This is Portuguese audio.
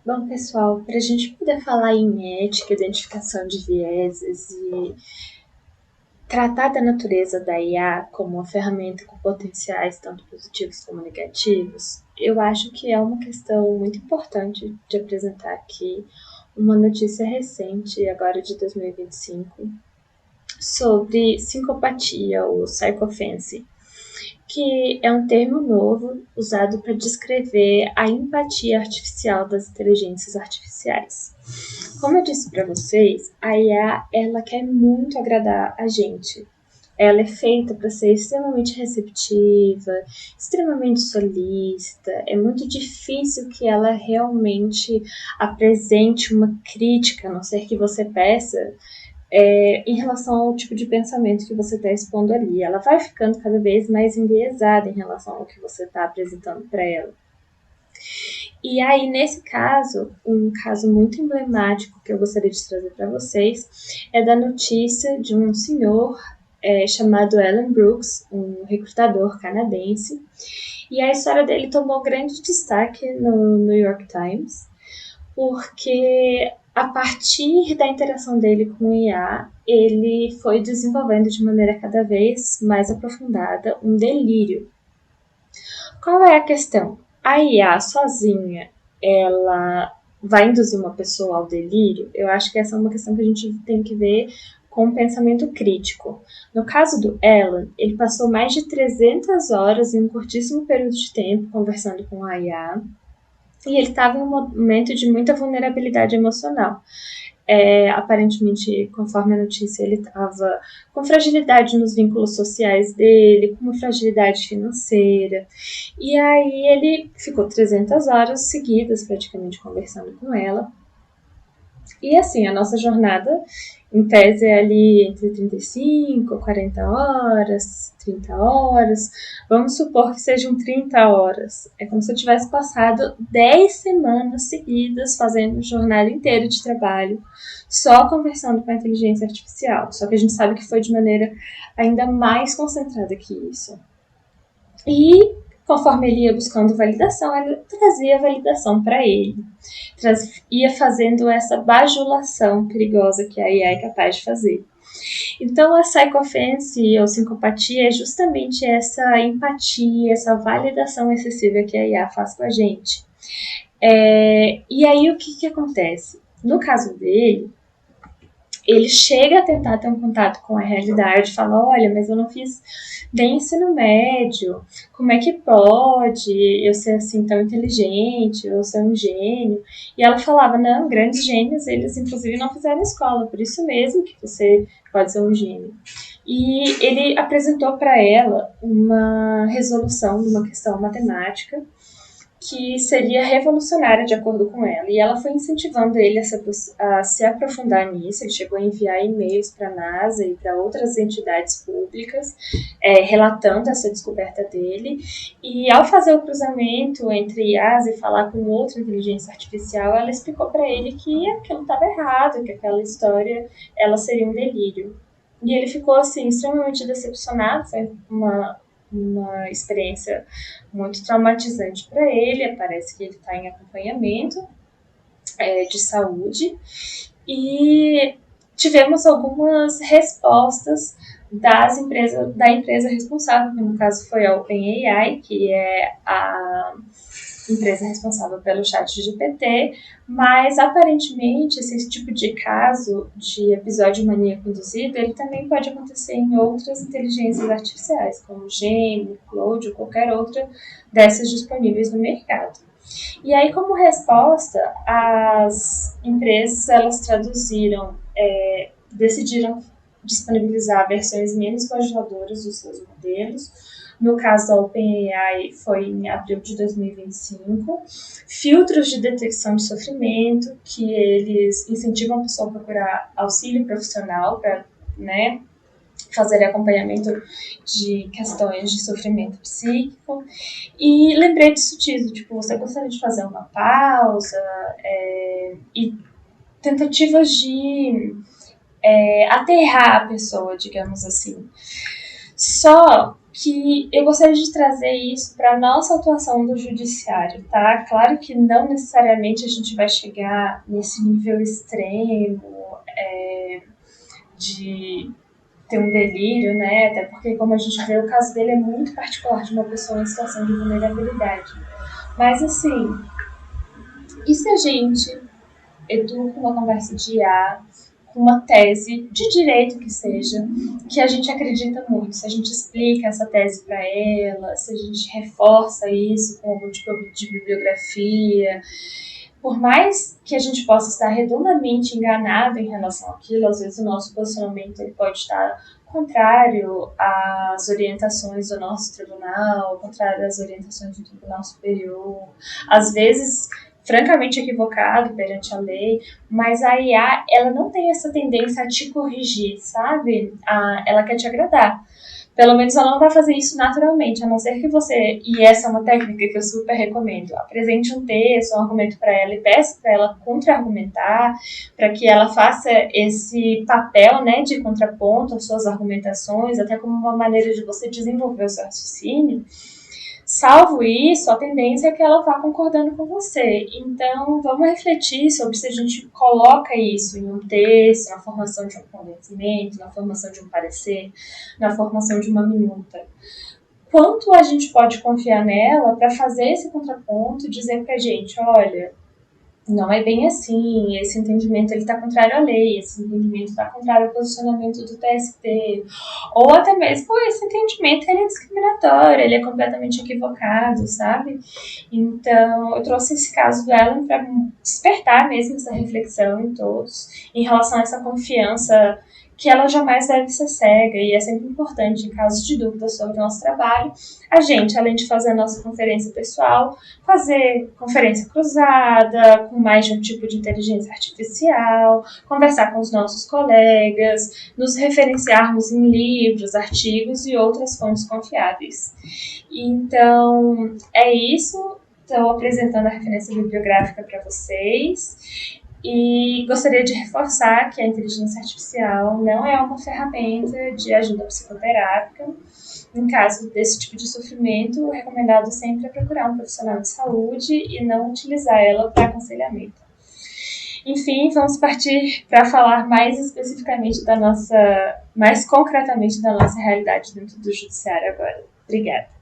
Bom, pessoal, para a gente poder falar em ética, identificação de vieses e tratar da natureza da IA como uma ferramenta com potenciais tanto positivos como negativos, eu acho que é uma questão muito importante de apresentar aqui uma notícia recente, agora de 2025, sobre sincopatia ou psychophancy, que é um termo novo usado para descrever a empatia artificial das inteligências artificiais. Como eu disse para vocês, a IA ela quer muito agradar a gente. Ela é feita para ser extremamente receptiva, extremamente solícita. É muito difícil que ela realmente apresente uma crítica, a não ser que você peça, em relação ao tipo de pensamento que você está expondo ali. Ela vai ficando cada vez mais enviesada em relação ao que você está apresentando para ela. E aí, nesse caso, um caso muito emblemático que eu gostaria de trazer para vocês é da notícia de um senhor chamado Alan Brooks, um recrutador canadense. E a história dele tomou grande destaque no New York Times, porque a partir da interação dele com o IA, ele foi desenvolvendo de maneira cada vez mais aprofundada um delírio. Qual é a questão? A IA sozinha, ela vai induzir uma pessoa ao delírio? Eu acho que essa é uma questão que a gente tem que ver com um pensamento crítico. No caso do Alan, ele passou mais de 300 horas em um curtíssimo período de tempo conversando com a IA, e ele estava em um momento de muita vulnerabilidade emocional. Aparentemente, conforme a notícia, ele estava com fragilidade nos vínculos sociais dele, com uma fragilidade financeira. E aí ele ficou 300 horas seguidas praticamente conversando com ela. E assim, a nossa jornada, em tese, é ali entre 35, 40 horas, 30 horas. Vamos supor que sejam 30 horas. É como se eu tivesse passado 10 semanas seguidas fazendo jornada inteira de trabalho, só conversando com a inteligência artificial. Só que a gente sabe que foi de maneira ainda mais concentrada que isso. E conforme ele ia buscando validação, ele trazia validação para ele. Ia fazendo essa bajulação perigosa que a IA é capaz de fazer. Então, a psychophancy ou sincopatia é justamente essa empatia, essa validação excessiva que a IA faz com a gente. E aí, o que acontece? No caso dele, ele chega a tentar ter um contato com a realidade, fala, olha, mas eu não fiz nem ensino médio, como é que pode eu ser assim tão inteligente, eu ser um gênio? E ela falava, não, grandes gênios, eles inclusive não fizeram escola, por isso mesmo que você pode ser um gênio. E ele apresentou para ela uma resolução de uma questão matemática que seria revolucionária de acordo com ela. E ela foi incentivando ele a se aprofundar nisso. Ele chegou a enviar e-mails para a NASA e para outras entidades públicas, relatando essa descoberta dele. E ao fazer o cruzamento entre IAs e falar com outra inteligência artificial, ela explicou para ele que aquilo estava errado, que aquela história ela seria um delírio. E ele ficou assim extremamente decepcionado. Foi uma experiência muito traumatizante para ele. Parece que ele está em acompanhamento de saúde. E tivemos algumas respostas da empresa responsável, que no caso foi a OpenAI, que é a empresa responsável pelo chat GPT, mas aparentemente esse tipo de caso de episódio maníaco induzido, ele também pode acontecer em outras inteligências artificiais, como Gemini, Claude ou qualquer outra dessas disponíveis no mercado. E aí, como resposta, as empresas elas decidiram disponibilizar versões menos bajuladoras dos seus modelos. No caso da OpenAI, foi em abril de 2025. Filtros de detecção de sofrimento, que eles incentivam a pessoa a procurar auxílio profissional para, né, fazer acompanhamento de questões de sofrimento psíquico. E lembrei disso tudo, tipo, você gostaria de fazer uma pausa e tentativas de aterrar a pessoa, digamos assim. Só que eu gostaria de trazer isso para a nossa atuação do judiciário, tá? Claro que não necessariamente a gente vai chegar nesse nível extremo de ter um delírio, né? Até porque, como a gente vê, o caso dele é muito particular de uma pessoa em situação de vulnerabilidade. Mas, assim, e se a gente educa uma conversa de IA, com uma tese de direito que seja, que a gente acredita muito, se a gente explica essa tese para ela, se a gente reforça isso com algum tipo de bibliografia, por mais que a gente possa estar redondamente enganado em relação àquilo, às vezes o nosso posicionamento ele pode estar contrário às orientações do nosso tribunal, contrário às orientações do Tribunal Superior, às vezes francamente equivocado perante a lei, mas a IA, ela não tem essa tendência a te corrigir, sabe? Ela quer te agradar. Pelo menos ela não vai fazer isso naturalmente, a não ser que você, e essa é uma técnica que eu super recomendo, apresente um texto, um argumento para ela e peça para ela contra-argumentar, para que ela faça esse papel, né, de contraponto às suas argumentações, até como uma maneira de você desenvolver o seu raciocínio. Salvo isso, a tendência é que ela vá concordando com você. Então, vamos refletir sobre se a gente coloca isso em um texto, na formação de um convencimento, na formação de um parecer, na formação de uma minuta. Quanto a gente pode confiar nela para fazer esse contraponto e dizer para a gente, olha, não é bem assim, esse entendimento está contrário à lei, esse entendimento está contrário ao posicionamento do TST, ou até mesmo esse entendimento ele é discriminatório, ele é completamente equivocado, sabe? Então, eu trouxe esse caso do Ellen para despertar mesmo essa reflexão em todos, em relação a essa confiança que ela jamais deve ser cega, e é sempre importante, em casos de dúvida sobre o nosso trabalho, a gente, além de fazer a nossa conferência pessoal, fazer conferência cruzada, com mais de um tipo de inteligência artificial, conversar com os nossos colegas, nos referenciarmos em livros, artigos e outras fontes confiáveis. Então, é isso. Estou apresentando a referência bibliográfica para vocês. E gostaria de reforçar que a inteligência artificial não é uma ferramenta de ajuda psicoterápica. Em caso desse tipo de sofrimento, o recomendado sempre é procurar um profissional de saúde e não utilizar ela para aconselhamento. Enfim, vamos partir para falar mais especificamente mais concretamente da nossa realidade dentro do judiciário agora. Obrigada.